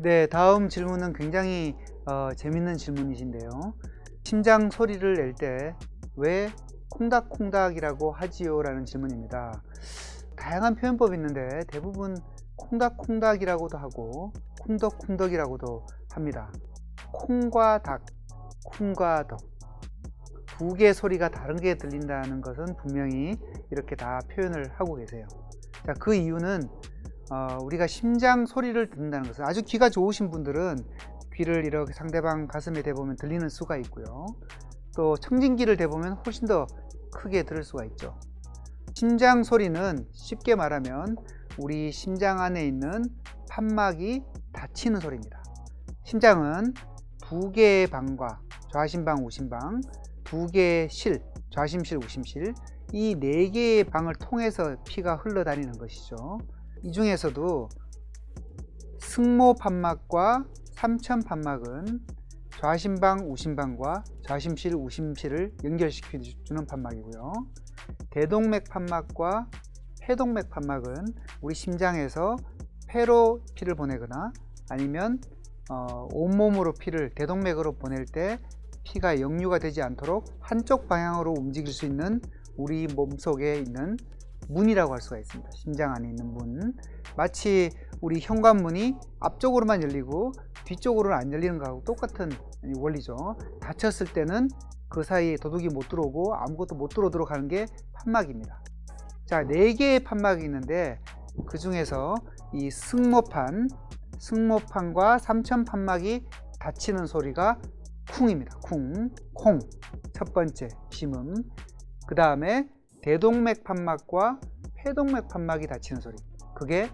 네, 다음 질문은 굉장히 재밌는 질문이신데요. 심장 소리를 낼 때 왜 콩닥콩닥이라고 하지요? 라는 질문입니다. 다양한 표현법이 있는데 대부분 콩닥콩닥이라고도 하고 쿵덕쿵덕이라고도 합니다. 콩과 닭, 쿵과 덕, 두 개의 소리가 다르게 들린다는 것은 분명히 이렇게 다 표현을 하고 계세요. 자, 그 이유는 우리가 심장 소리를 듣는다는 것은, 아주 귀가 좋으신 분들은 귀를 이렇게 상대방 가슴에 대보면 들리는 수가 있고요. 또 청진기를 대보면 훨씬 더 크게 들을 수가 있죠. 심장 소리는 쉽게 말하면 우리 심장 안에 있는 판막이 닫히는 소리입니다. 심장은 두 개의 방과 좌심방, 우심방, 두 개의 실, 좌심실, 우심실, 이 네 개의 방을 통해서 피가 흘러다니는 것이죠. 이 중에서도 승모판막과 삼천판막은 좌심방, 우심방과 좌심실, 우심실을 연결시켜주는 판막이고요. 대동맥판막과 폐동맥판막은 우리 심장에서 폐로 피를 보내거나 아니면 온몸으로 피를 대동맥으로 보낼 때 피가 역류가 되지 않도록 한쪽 방향으로 움직일 수 있는 우리 몸속에 있는 문이라고 할 수가 있습니다. 심장 안에 있는 문. 마치 우리 현관문이 앞쪽으로만 열리고 뒤쪽으로는 안 열리는 거하고 똑같은 원리죠. 닫혔을 때는 그 사이에 도둑이 못 들어오고 아무것도 못 들어오도록 하는 게 판막입니다. 자, 4개의 판막이 있는데 그 중에서 이 승모판과 삼천판막이 닫히는 소리가 쿵입니다. 쿵, 콩, 첫 번째 심음. 그 다음에 대동맥 판막과 폐동맥 판막이 닫히는 소리, 그게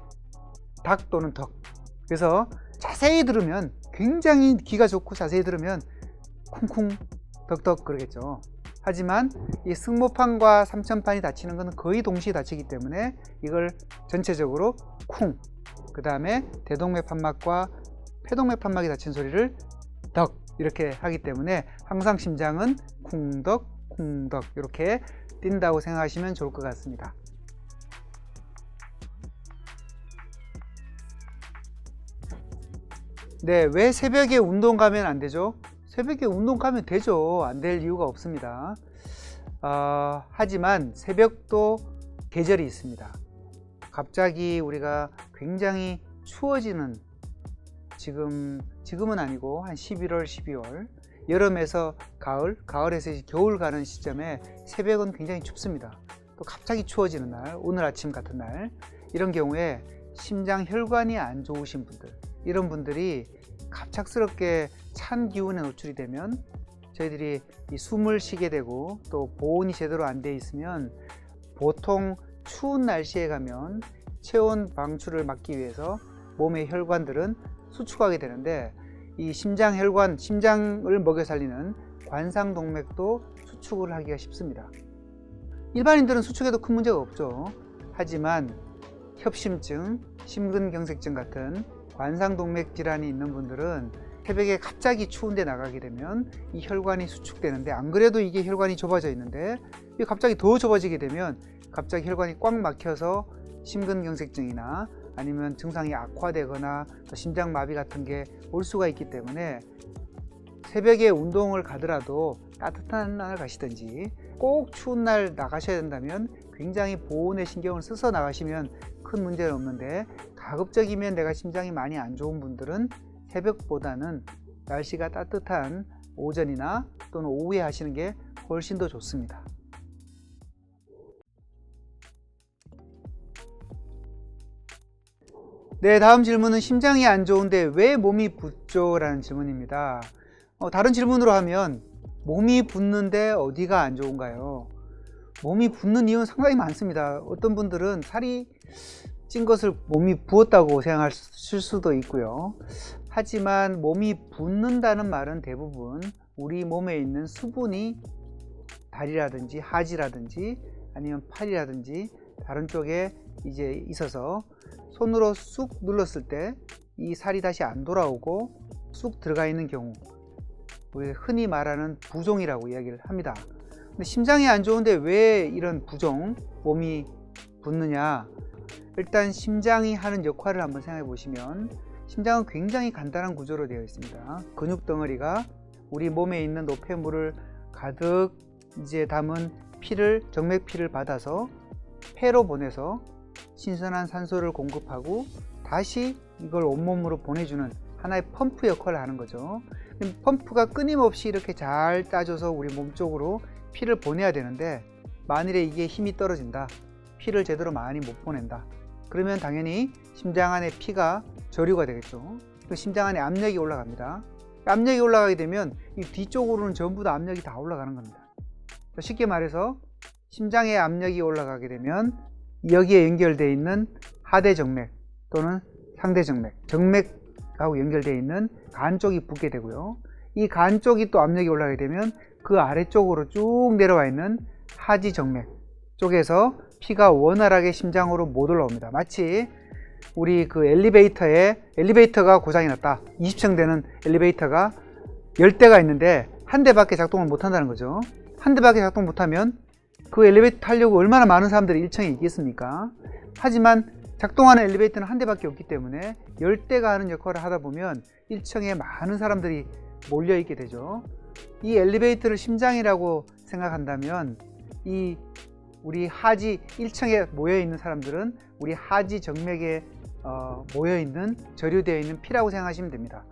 닭 또는 덕. 그래서 자세히 들으면, 굉장히 귀가 좋고 자세히 들으면 쿵쿵 덕덕 그러겠죠. 하지만 이 승모판과 삼천판이 닫히는 것은 거의 동시에 닫히기 때문에 이걸 전체적으로 쿵, 그 다음에 대동맥 판막과 폐동맥 판막이 닫힌 소리를 덕, 이렇게 하기 때문에 항상 심장은 쿵덕 쿵덕 이렇게 뛴다고 생각하시면 좋을 것 같습니다. 네, 왜 새벽에 운동 가면 안 되죠? 새벽에 운동 가면 되죠. 안 될 이유가 없습니다. 하지만 새벽도 계절이 있습니다. 갑자기 우리가 굉장히 추워지는, 지금은 아니고 한 11월, 12월, 여름에서 가을, 가을에서 겨울 가는 시점에 새벽은 굉장히 춥습니다. 또 갑자기 추워지는 날, 오늘 아침 같은 날, 이런 경우에 심장 혈관이 안 좋으신 분들, 이런 분들이 갑작스럽게 찬 기운에 노출이 되면 저희들이 이 숨을 쉬게 되고 또 보온이 제대로 안 돼 있으면 보통 추운 날씨에 가면 체온 방출을 막기 위해서 몸의 혈관들은 수축하게 되는데, 이 심장 혈관, 심장을 먹여 살리는 관상동맥도 수축을 하기가 쉽습니다. 일반인들은 수축해도 큰 문제가 없죠. 하지만 협심증, 심근경색증 같은 관상동맥 질환이 있는 분들은 새벽에 갑자기 추운데 나가게 되면 이 혈관이 수축되는데, 안 그래도 이게 혈관이 좁아져 있는데 갑자기 더 좁아지게 되면 갑자기 혈관이 꽉 막혀서 심근경색증이나 아니면 증상이 악화되거나 심장마비 같은 게 올 수가 있기 때문에 새벽에 운동을 가더라도 따뜻한 날 가시든지, 꼭 추운 날 나가셔야 된다면 굉장히 보온에 신경을 써서 나가시면 큰 문제는 없는데, 가급적이면 내가 심장이 많이 안 좋은 분들은 새벽보다는 날씨가 따뜻한 오전이나 또는 오후에 하시는 게 훨씬 더 좋습니다. 네, 다음 질문은 심장이 안 좋은데 왜 몸이 붓죠? 라는 질문입니다. 다른 질문으로 하면 몸이 붓는데 어디가 안 좋은가요? 몸이 붓는 이유는 상당히 많습니다. 어떤 분들은 살이 찐 것을 몸이 부었다고 생각하실 수도 있고요. 하지만 몸이 붓는다는 말은 대부분 우리 몸에 있는 수분이 다리라든지 하지라든지 아니면 팔이라든지 다른 쪽에 이제 있어서 손으로 쑥 눌렀을 때 이 살이 다시 안 돌아오고 쑥 들어가 있는 경우, 우리 흔히 말하는 부종이라고 이야기를 합니다. 근데 심장이 안 좋은데 왜 이런 부종, 몸이 붓느냐? 일단 심장이 하는 역할을 한번 생각해 보시면, 심장은 굉장히 간단한 구조로 되어 있습니다. 근육 덩어리가 우리 몸에 있는 노폐물을 가득 이제 담은 피를, 정맥피를 받아서 폐로 보내서 신선한 산소를 공급하고 다시 이걸 온몸으로 보내주는 하나의 펌프 역할을 하는 거죠. 펌프가 끊임없이 이렇게 잘 따줘서 우리 몸 쪽으로 피를 보내야 되는데, 만일에 이게 힘이 떨어진다, 피를 제대로 많이 못 보낸다, 그러면 당연히 심장 안에 피가 저류가 되겠죠. 심장 안에 압력이 올라갑니다. 압력이 올라가게 되면 이 뒤쪽으로는 전부 다 압력이 다 올라가는 겁니다. 쉽게 말해서 심장의 압력이 올라가게 되면 여기에 연결되어 있는 하대정맥 또는 상대정맥, 정맥하고 연결되어 있는 간 쪽이 붓게 되고요. 이 간 쪽이 또 압력이 올라가게 되면 그 아래쪽으로 쭉 내려와 있는 하지정맥 쪽에서 피가 원활하게 심장으로 못 올라옵니다. 마치 우리 그 엘리베이터가 고장이 났다. 20층 되는 엘리베이터가 10대가 있는데 한 대밖에 작동을 못 한다는 거죠. 한 대밖에 작동 못하면 그 엘리베이터 타려고 얼마나 많은 사람들이 1층에 있겠습니까? 하지만 작동하는 엘리베이터는 한 대밖에 없기 때문에 10대가 하는 역할을 하다 보면 1층에 많은 사람들이 몰려 있게 되죠. 이 엘리베이터를 심장이라고 생각한다면 이 우리 하지 1층에 모여 있는 사람들은 우리 하지 정맥에 모여 있는, 저류되어 있는 피라고 생각하시면 됩니다.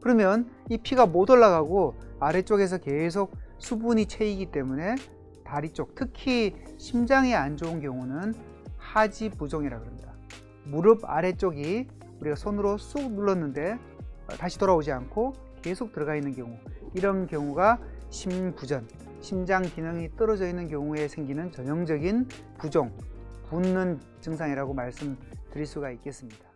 그러면 이 피가 못 올라가고 아래쪽에서 계속 수분이 채이기 때문에 다리 쪽, 특히 심장이 안 좋은 경우는 하지 부종이라고 합니다. 무릎 아래쪽이 우리가 손으로 쑥 눌렀는데 다시 돌아오지 않고 계속 들어가 있는 경우, 이런 경우가 심부전, 심장 기능이 떨어져 있는 경우에 생기는 전형적인 부종, 붓는 증상이라고 말씀드릴 수가 있겠습니다.